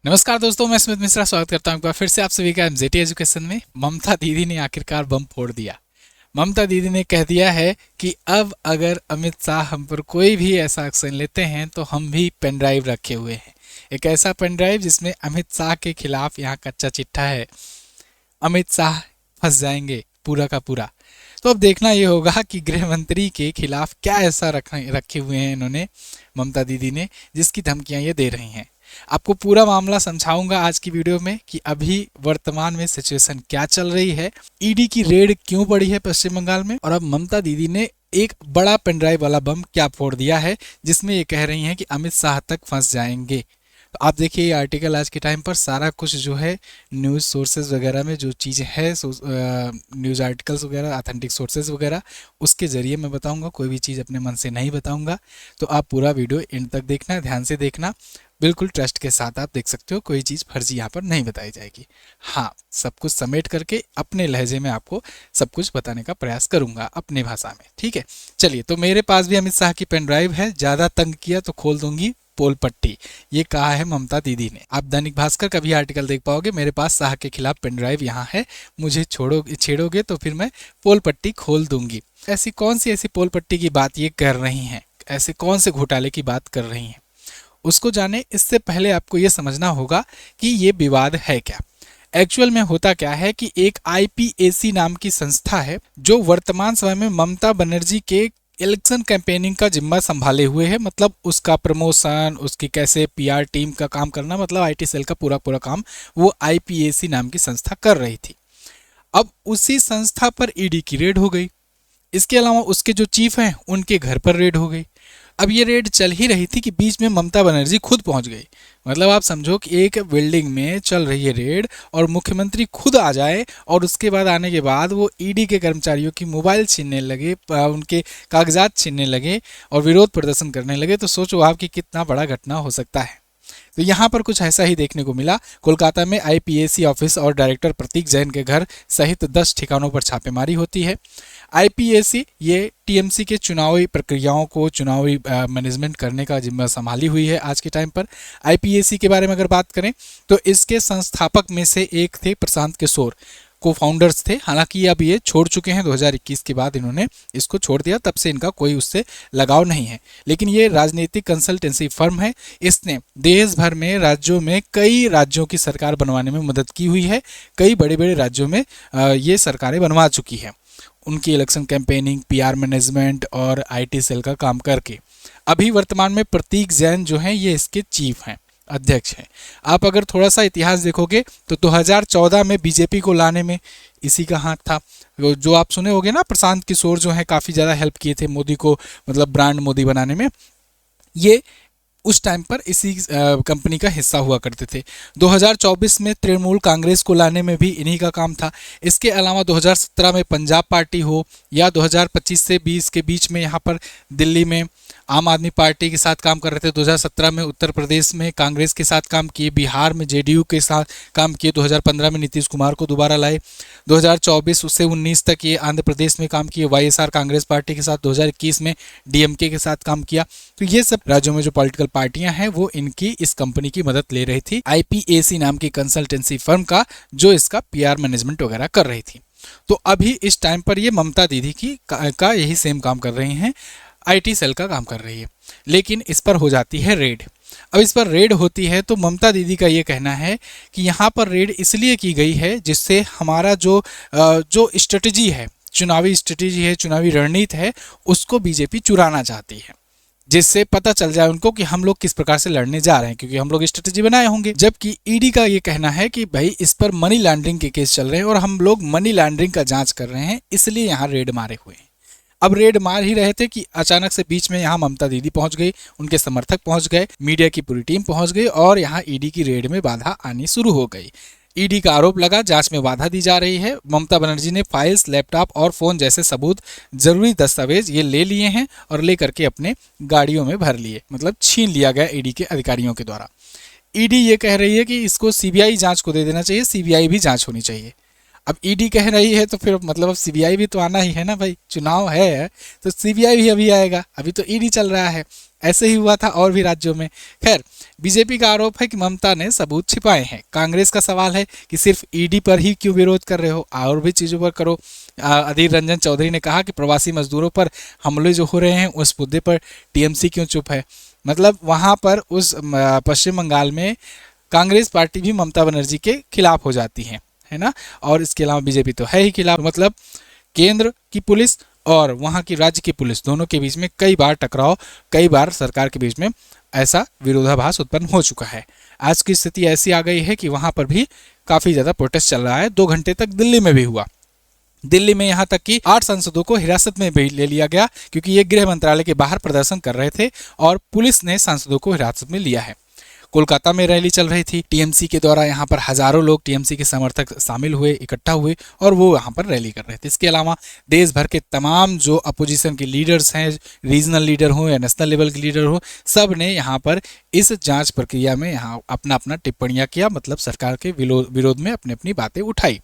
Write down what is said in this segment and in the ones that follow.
नमस्कार दोस्तों, मैं स्मित मिश्रा स्वागत करता हूं एक बार फिर से आप सभी का एमजेटी एजुकेशन में। ममता दीदी ने आखिरकार बम फोड़ दिया। ममता दीदी ने कह दिया है कि अब अगर अमित शाह हम पर कोई भी ऐसा एक्शन लेते हैं तो हम भी पेन ड्राइव रखे हुए हैं। एक ऐसा पेन ड्राइव जिसमें अमित शाह के खिलाफ यहाँ कच्चा चिट्ठा है। अमित शाह फंस जाएंगे पूरा का पूरा। तो अब देखना ये होगा कि गृह मंत्री के खिलाफ क्या ऐसा रखे हुए हैं इन्होंने, ममता दीदी ने, जिसकी धमकियां ये दे रही हैं। आपको पूरा मामला समझाऊंगा आज की वीडियो में कि अभी वर्तमान में सिचुएशन क्या चल रही है, ईडी की रेड क्यों पड़ी है पश्चिम बंगाल में, और अब ममता दीदी ने एक बड़ा पेनड्राइव वाला बम क्या फोड़ दिया है जिसमें ये कह रही हैं कि अमित शाह तक फंस जाएंगे। तो आप देखिए ये आर्टिकल आज के टाइम पर सारा कुछ जो है न्यूज़ सोर्सेज वगैरह में जो चीज़ है, न्यूज़ आर्टिकल्स वगैरह, ऑथेंटिक सोर्सेज वगैरह, उसके ज़रिए मैं बताऊंगा, कोई भी चीज़ अपने मन से नहीं बताऊंगा। तो आप पूरा वीडियो एंड तक देखना, ध्यान से देखना, बिल्कुल ट्रस्ट के साथ आप देख सकते हो, कोई चीज़ फर्जी यहाँ पर नहीं बताई जाएगी। हाँ, सब कुछ समेट करके अपने लहजे में आपको सब कुछ बताने का प्रयास करूंगा अपनी भाषा में, ठीक है। चलिए, तो मेरे पास भी अमित शाह की पेन ड्राइव है, ज़्यादा तंग किया तो खोल दूंगी पोल पट्टी, ये कहा है ममता दीदी ने। आप दैनिक भास्कर का भी आर्टिकल देख पाओगे, मेरे पास शाह के खिलाफ पेन ड्राइव यहाँ है, मुझे छेड़ोगे तो फिर मैं पोल पट्टी खोल दूंगी। ऐसी पोल पट्टी की बात ये कर रही हैं, ऐसे कौन से घोटाले की बात कर रही हैं, उसको जाने इससे पहले आपको ये समझना होगा कि ये विवाद है क्या। एक्चुअल में होता क्या है कि एक आईपीएसी नाम की संस्था है जो वर्तमान समय में ममता बनर्जी के इलेक्शन कैंपेनिंग का जिम्मा संभाले हुए है। मतलब उसका प्रमोशन, उसकी कैसे पीआर टीम का काम करना, मतलब आईटी सेल का पूरा पूरा काम वो आईपीएसी नाम की संस्था कर रही थी। अब उसी संस्था पर ईडी की रेड हो गई। इसके अलावा उसके जो चीफ हैं उनके घर पर रेड हो गई। अब ये रेड चल ही रही थी कि बीच में ममता बनर्जी खुद पहुंच गई। मतलब आप समझो कि एक बिल्डिंग में चल रही है रेड और मुख्यमंत्री खुद आ जाए और उसके बाद आने के बाद वो ईडी के कर्मचारियों की मोबाइल छीनने लगे, उनके कागजात छीनने लगे और विरोध प्रदर्शन करने लगे। तो सोचो आप कि कितना बड़ा घटना हो सकता है। तो यहाँ पर कुछ ऐसा ही देखने को मिला। कोलकाता में आईपीएसी ऑफिस और डायरेक्टर प्रतीक जैन के घर सहित 10 ठिकानों पर छापेमारी होती है। आईपीएसी ये टीएमसी के चुनावी प्रक्रियाओं को, चुनावी मैनेजमेंट करने का जिम्मा संभाली हुई है आज के टाइम पर। आईपीएसी के बारे में अगर बात करें तो इसके संस्थापक में से एक थे प्रशांत किशोर, को फाउंडर्स थे। हालांकि अब ये छोड़ चुके हैं, 2021 के बाद इन्होंने इसको छोड़ दिया, तब से इनका कोई उससे लगाव नहीं है। लेकिन ये राजनीतिक कंसल्टेंसी फर्म है। इसने देश भर में राज्यों में कई राज्यों की सरकार बनवाने में मदद की हुई है। कई बड़े बड़े राज्यों में ये सरकारें बनवा चुकी है उनकी इलेक्शन कैंपेनिंग, पीआर मैनेजमेंट और आईटी सेल का काम करके। अभी वर्तमान में प्रतीक जैन जो हैं ये इसके चीफ हैं, अध्यक्ष हैं। आप अगर थोड़ा सा इतिहास देखोगे तो 2014 में बीजेपी को लाने में इसी का हाथ था। जो आप सुने होंगे ना, प्रशांत किशोर जो है काफ़ी ज़्यादा हेल्प किए थे मोदी को, मतलब ब्रांड मोदी बनाने में। ये उस टाइम पर इसी कंपनी का हिस्सा हुआ करते थे। 2024 में तृणमूल कांग्रेस को लाने में भी इन्हीं का काम था। इसके अलावा 2017 में पंजाब पार्टी हो या 2025 से 20 के बीच में यहाँ पर दिल्ली में आम आदमी पार्टी के साथ काम कर रहे थे। 2017 में उत्तर प्रदेश में कांग्रेस के साथ काम किए, बिहार में जेडीयू के साथ काम किए, 2015 में नीतीश कुमार को दोबारा लाए, 2024 से 19 तक ये आंध्र प्रदेश में काम किए वाईएसआर कांग्रेस पार्टी के साथ, 2021 में डीएमके के साथ काम किया। तो ये सब राज्यों में जो पॉलिटिकल पार्टियां हैं वो इनकी इस कंपनी की मदद ले रही थी, आईपीएसी नाम की कंसल्टेंसी फर्म का, जो इसका पीआर मैनेजमेंट वगैरह कर रही थी। तो अभी इस टाइम पर ये ममता दीदी की का यही सेम काम कर रही हैं, आईटी सेल का काम कर रही है। लेकिन इस पर हो जाती है रेड। अब इस पर रेड होती है तो ममता दीदी का ये कहना है कि यहाँ पर रेड इसलिए की गई है जिससे हमारा जो स्ट्रेटजी है, चुनावी स्ट्रेटजी है, चुनावी रणनीति है, उसको बीजेपी चुराना चाहती है, जिससे पता चल जाए उनको कि हम लोग किस प्रकार से लड़ने जा रहे हैं, क्योंकि हम लोग स्ट्रेटजी बनाए होंगे। जबकि ईडी का ये कहना है कि भाई इस पर मनी लॉन्ड्रिंग के केस चल रहे हैं और हम लोग मनी लॉन्ड्रिंग का जांच कर रहे हैं, इसलिए यहाँ रेड मारे हुए हैं। अब रेड मार ही रहे थे कि अचानक से बीच में यहाँ ममता दीदी पहुंच गई, उनके समर्थक पहुंच गए, मीडिया की पूरी टीम पहुंच गई और यहाँ ईडी की रेड में बाधा आनी शुरू हो गई। ईडी का आरोप लगा जांच में बाधा दी जा रही है। ममता बनर्जी ने फाइल्स, लैपटॉप और फोन जैसे सबूत, जरूरी दस्तावेज ये ले लिए हैं और ले करके अपने गाड़ियों में भर लिए, मतलब छीन लिया गया ईडी के अधिकारियों के द्वारा। ईडी ये कह रही है कि इसको सीबीआई जांच को दे देना चाहिए, सीबीआई भी जांच होनी चाहिए। अब ईडी कह रही है तो फिर मतलब अब सीबीआई भी तो आना ही है ना भाई, चुनाव है तो सीबीआई भी अभी आएगा, अभी तो ईडी चल रहा है। ऐसे ही हुआ था और भी राज्यों में। खैर, बीजेपी का आरोप है कि ममता ने सबूत छिपाए हैं। कांग्रेस का सवाल है कि सिर्फ ईडी पर ही क्यों विरोध कर रहे हो, और भी चीज़ों पर करो। अधीर रंजन चौधरी ने कहा कि प्रवासी मजदूरों पर हमले जो हो रहे हैं उस मुद्दे पर टीएमसी क्यों चुप है। मतलब वहाँ पर उस पश्चिम बंगाल में कांग्रेस पार्टी भी ममता बनर्जी के खिलाफ हो जाती है ना। और इसके अलावा बीजेपी तो है ही खिलाफ। मतलब केंद्र की पुलिस और वहाँ की राज्य की पुलिस दोनों के बीच में कई बार टकराव, कई बार सरकार के बीच में ऐसा विरोधाभास उत्पन्न हो चुका है। आज की स्थिति ऐसी आ गई है कि वहाँ पर भी काफ़ी ज़्यादा प्रोटेस्ट चल रहा है। 2 घंटे तक दिल्ली में भी हुआ। दिल्ली में यहाँ तक कि 8 सांसदों को हिरासत में भी ले लिया गया, क्योंकि ये गृह मंत्रालय के बाहर प्रदर्शन कर रहे थे और पुलिस ने सांसदों को हिरासत में लिया है। कोलकाता में रैली चल रही थी टीएमसी के द्वारा, यहाँ पर हजारों लोग टीएमसी के समर्थक शामिल हुए, इकट्ठा हुए और वो यहाँ पर रैली कर रहे थे। इसके अलावा देश भर के तमाम जो अपोजिशन के लीडर्स हैं, रीजनल लीडर हो या नेशनल लेवल के लीडर हो, सब ने यहाँ पर इस जांच प्रक्रिया में यहाँ अपना अपना टिप्पणियाँ किया, मतलब सरकार के विरोध में अपनी अपनी बातें उठाई।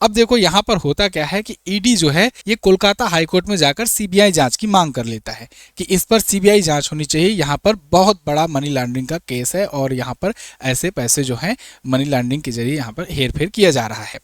अब देखो यहाँ पर होता क्या है कि ईडी जो है ये कोलकाता हाईकोर्ट में जाकर सीबीआई जांच की मांग कर लेता है कि इस पर सीबीआई जांच होनी चाहिए। यहाँ पर बहुत बड़ा मनी लॉन्ड्रिंग का केस है और यहाँ पर ऐसे पैसे जो हैं मनी लॉन्ड्रिंग के जरिए यहाँ पर हेरफेर किया जा रहा है।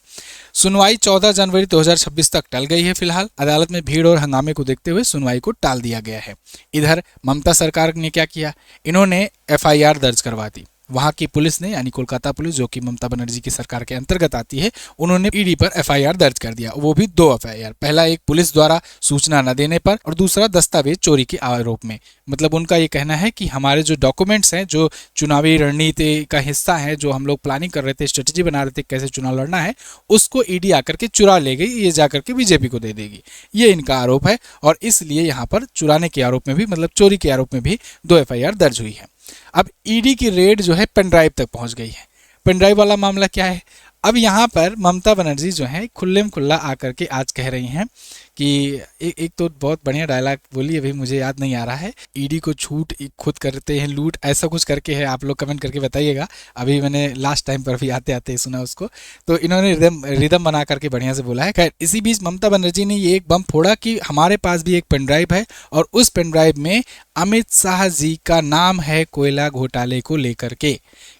सुनवाई 14 जनवरी 2026 तक टल गई है। फिलहाल अदालत में भीड़ और हंगामे को देखते हुए सुनवाई को टाल दिया गया है। इधर ममता सरकार ने क्या किया, इन्होंने एफआईआर दर्ज करवा दी। वहाँ की पुलिस ने, यानी कोलकाता पुलिस जो कि ममता बनर्जी की सरकार के अंतर्गत आती है, उन्होंने ईडी पर एफआईआर दर्ज कर दिया। वो भी 2 एफआईआर। पहला एक पुलिस द्वारा सूचना न देने पर और दूसरा दस्तावेज चोरी के आरोप में। मतलब उनका ये कहना है कि हमारे जो डॉक्यूमेंट्स हैं, जो चुनावी रणनीति का हिस्सा है, जो हम लोग प्लानिंग कर रहे थे, स्ट्रेटेजी बना रहे थे कैसे चुनाव लड़ना है, उसको ईडी आकर के चुरा ले गई, ये जाकर के बीजेपी को दे देगी, ये इनका आरोप है। और इसलिए यहाँ पर चुराने के आरोप में भी, मतलब चोरी के आरोप में भी 2 एफआईआर दर्ज हुई है। अब ईडी की रेड जो है पेन ड्राइव तक पहुंच गई है। पेन ड्राइव वाला मामला क्या है, अब यहाँ पर ममता बनर्जी जो है खुल्ले में खुल्ला आकर के आज कह रही हैं कि एक तो बहुत बढ़िया डायलॉग बोली, अभी मुझे याद नहीं आ रहा है, ईडी को छूट खुद करते हैं लूट, ऐसा कुछ करके है। आप लोग कमेंट करके बताइएगा, अभी मैंने लास्ट टाइम पर भी आते आते सुना उसको, तो इन्होंने रिदम बना करके बढ़िया से बोला है। खैर, इसी बीच ममता बनर्जी ने ये एक बम फोड़ा कि हमारे पास भी एक पेन ड्राइव है और उस पेन ड्राइव में अमित शाह जी का नाम है कोयला घोटाले को लेकर के,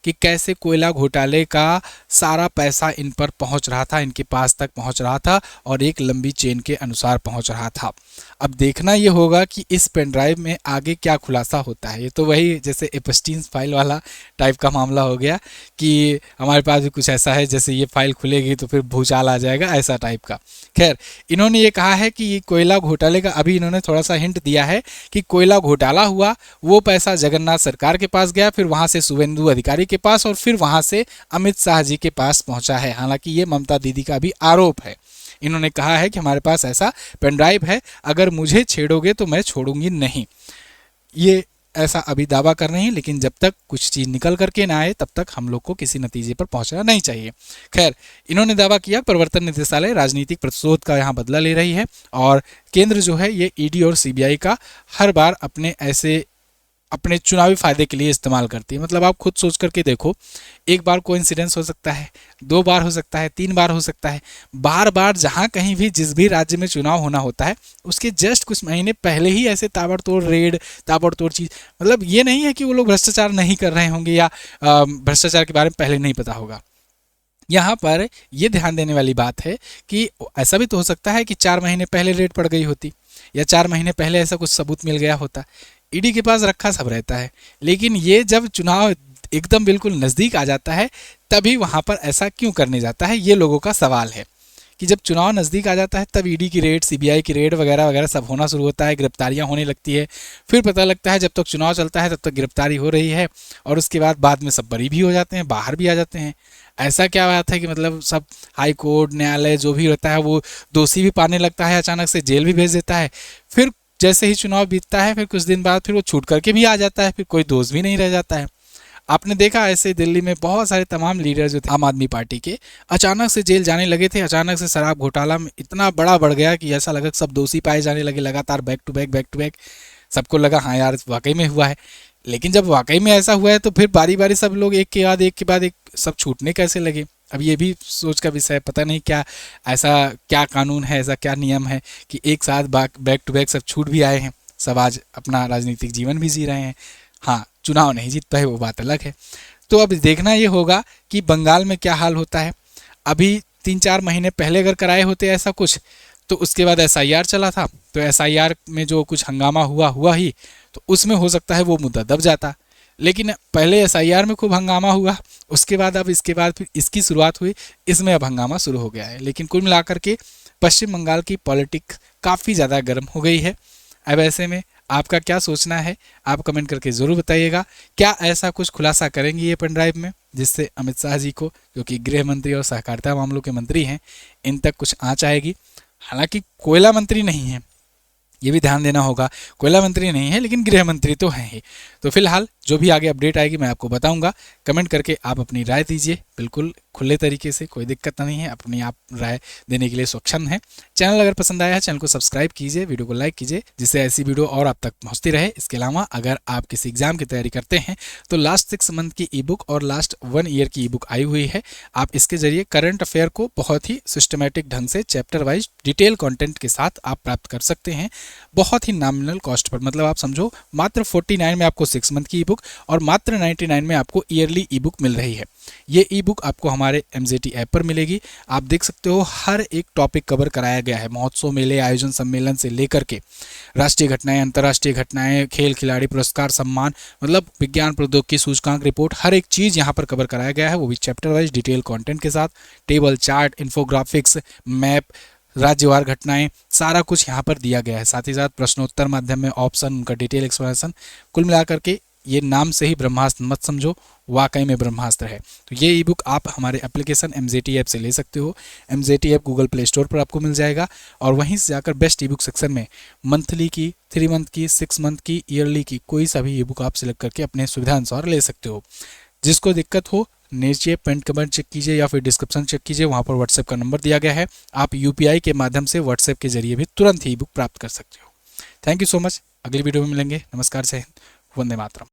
कि कैसे कोयला घोटाले का सारा पैसा इन पर पहुंच रहा था, इनके पास तक पहुंच रहा था और एक लंबी चेन के अनुसार पहुंच रहा था। अब देखना ये होगा कि इस पेन ड्राइव में आगे क्या खुलासा होता है। ये तो वही जैसे एपस्टीन फाइल वाला टाइप का मामला हो गया कि हमारे पास भी कुछ ऐसा है, जैसे ये फाइल खुलेगी तो फिर भूचाल आ जाएगा, ऐसा टाइप का। खैर, इन्होंने ये कहा है कि ये कोयला घोटाले का, अभी इन्होंने थोड़ा सा हिंट दिया है कि कोयला घोटाला हुआ, वो पैसा जगन्नाथ सरकार के पास गया, फिर वहाँ से शुभेंदु अधिकारी के पास और फिर वहाँ से अमित शाह जी के पास पहुँचा है। हालांकि ये ममता दीदी का भी आरोप है। इन्होंने कहा है कि हमारे पास ऐसा पेन ड्राइव है, अगर मुझे छेड़ोगे तो मैं छोड़ूंगी नहीं। ये ऐसा अभी दावा कर रहे हैं, लेकिन जब तक कुछ चीज़ निकल करके ना आए तब तक हम लोग को किसी नतीजे पर पहुंचना नहीं चाहिए। खैर, इन्होंने दावा किया प्रवर्तन निदेशालय राजनीतिक प्रतिशोध का यहाँ बदला ले रही है और केंद्र जो है ये ईडी और सीबीआई का हर बार अपने चुनावी फायदे के लिए इस्तेमाल करती है। मतलब आप खुद सोच करके देखो, एक बार कोइंसिडेंस हो सकता है, 2 बार हो सकता है, 3 बार हो सकता है, बार बार जहाँ कहीं भी जिस भी राज्य में चुनाव होना होता है उसके जस्ट कुछ महीने पहले ही ऐसे ताबड़तोड़ रेड, ताबड़तोड़ चीज़। मतलब ये नहीं है कि वो लोग भ्रष्टाचार नहीं कर रहे होंगे या भ्रष्टाचार के बारे में पहले नहीं पता होगा। यहाँ पर ये ध्यान देने वाली बात है कि ऐसा भी तो हो सकता है कि 4 महीने पहले रेड पड़ गई होती या 4 महीने पहले ऐसा कुछ सबूत मिल गया होता। ईडी के पास रखा सब रहता है, लेकिन ये जब चुनाव एकदम बिल्कुल नज़दीक आ जाता है तभी वहाँ पर ऐसा क्यों करने जाता है, ये लोगों का सवाल है कि जब चुनाव नज़दीक आ जाता है तब ईडी की रेड, सीबीआई की रेड वगैरह वगैरह सब होना शुरू होता है, गिरफ्तारियां होने लगती है। फिर पता लगता है जब तक चुनाव चलता है तब तक गिरफ्तारी हो रही है और उसके बाद में सब बरी भी हो जाते हैं, बाहर भी आ जाते हैं। ऐसा क्या बात है कि मतलब सब हाई कोर्ट, न्यायालय जो भी रहता है वो दोषी भी पाने लगता है, अचानक से जेल भी भेज देता है। फिर जैसे ही चुनाव बीतता है फिर कुछ दिन बाद फिर वो छूट करके भी आ जाता है, फिर कोई दोष भी नहीं रह जाता है। आपने देखा ऐसे दिल्ली में बहुत सारे तमाम लीडर जो थे आम आदमी पार्टी के अचानक से जेल जाने लगे थे, अचानक से शराब घोटाला में इतना बड़ा बढ़ गया कि ऐसा लगा सब दोषी पाए जाने लगे लगातार, बैक टू बैक। सबको लगा हाँ यार वाकई में हुआ है। लेकिन जब वाकई में ऐसा हुआ है तो फिर बारी बारी सब लोग एक के बाद एक सब छूटने कैसे लगे। अब ये भी सोच का विषय, पता नहीं क्या ऐसा क्या कानून है, ऐसा क्या नियम है कि एक साथ बैक टू बैक सब छूट भी आए हैं। सब आज अपना राजनीतिक जीवन भी जी रहे हैं। हाँ, चुनाव नहीं जीत पाए वो बात अलग है। तो अब देखना ये होगा कि बंगाल में क्या हाल होता है। अभी 3-4 महीने पहले अगर कराए होते ऐसा कुछ, तो उसके बाद एसआईआर चला था, तो एसआईआर में जो कुछ हंगामा हुआ ही, तो उसमें हो सकता है वो मुद्दा दब जाता। लेकिन पहले एसआईआर में खूब हंगामा हुआ, उसके बाद अब इसके बाद फिर इसकी शुरुआत हुई, इसमें अब हंगामा शुरू हो गया है। लेकिन कुल मिलाकर के पश्चिम बंगाल की पॉलिटिक्स काफ़ी ज़्यादा गर्म हो गई है। अब ऐसे में आपका क्या सोचना है, आप कमेंट करके ज़रूर बताइएगा। क्या ऐसा कुछ खुलासा करेंगे ये पेन ड्राइव में, जिससे अमित शाह जी को, जो कि गृह मंत्री और सहकारिता मामलों के मंत्री हैं, इन तक कुछ आँच आएगी। हालांकि कोयला मंत्री नहीं है, ये भी ध्यान देना होगा, कोयला मंत्री नहीं है लेकिन गृह मंत्री तो हैं ही। तो फिलहाल जो भी आगे अपडेट आएगी मैं आपको बताऊंगा। कमेंट करके आप अपनी राय दीजिए, बिल्कुल खुले तरीके से, कोई दिक्कत नहीं है, अपनी आप राय देने के लिए सक्षम है। चैनल अगर पसंद आया है चैनल को सब्सक्राइब कीजिए, वीडियो को लाइक कीजिए, जिससे ऐसी वीडियो और आप तक पहुँचती रहे। इसके अलावा अगर आप किसी एग्जाम की तैयारी करते हैं तो लास्ट 6 मंथ की ई बुक और लास्ट 1 ईयर की ई बुक आई हुई है। आप इसके जरिए करंट अफेयर को बहुत ही सिस्टमेटिक ढंग से चैप्टर वाइज डिटेल कंटेंट के साथ आप प्राप्त कर सकते हैं, बहुत ही नॉमिनल कॉस्ट पर। मतलब आप समझो मात्र 49 में आपको 6 मंथ की ई बुक और मात्र 99 में आपको ईयरली ई बुक मिल रही है। ये ई बुक आपको हमारे MZT ऐप पर मिलेगी। आप देख सकते हो हर एक टॉपिक कवर कराया गया है, महोत्सव, मेले, आयोजन, सम्मेलन से लेकर के राष्ट्रीय घटनाएं, अंतर्राष्ट्रीय घटनाएं, खेल खिलाड़ी पुरस्कार, सम्मान, मतलब विज्ञान प्रौद्योगिकी सूचकांक रिपोर्ट, हर एक चीज़ यहाँ पर कवर कराया गया है, वो भी चैप्टर वाइज डिटेल कंटेंट के साथ। टेबल, चार्ट, इन्फोग्राफिक्स, मैप, राज्यवार घटनाएं, सारा कुछ यहाँ पर दिया गया है। साथ ही साथ प्रश्नोत्तर माध्यम में ऑप्शन, उनका डिटेल एक्सप्लेनेशन। कुल मिलाकर के ये नाम से ही ब्रह्मास्त्र मत समझो, वाकई में ब्रह्मास्त्र है। तो ये ई बुक आप हमारे एप्लीकेशन MZT ऐप से ले सकते हो। MZT app Google play store पर आपको मिल जाएगा और वहीं से जाकर बेस्ट ई बुक सेक्शन में मंथली की, 3 मंथ की, 6 मंथ की, ईयरली की कोई सा भी ई बुक आप सिलेक्ट करके अपने सुविधा अनुसार ले सकते हो। जिसको दिक्कत हो नीचे पेंट कमेंट चेक कीजिए या फिर डिस्क्रिप्शन चेक कीजिए, वहाँ पर व्हाट्सएप का नंबर दिया गया है। आप UPI के माध्यम से व्हाट्सएप के जरिए भी तुरंत ही ई बुक प्राप्त कर सकते हो। Thank you so much. अगली वीडियो में मिलेंगे। नमस्कार, जय हिंद, वंदे मातरम।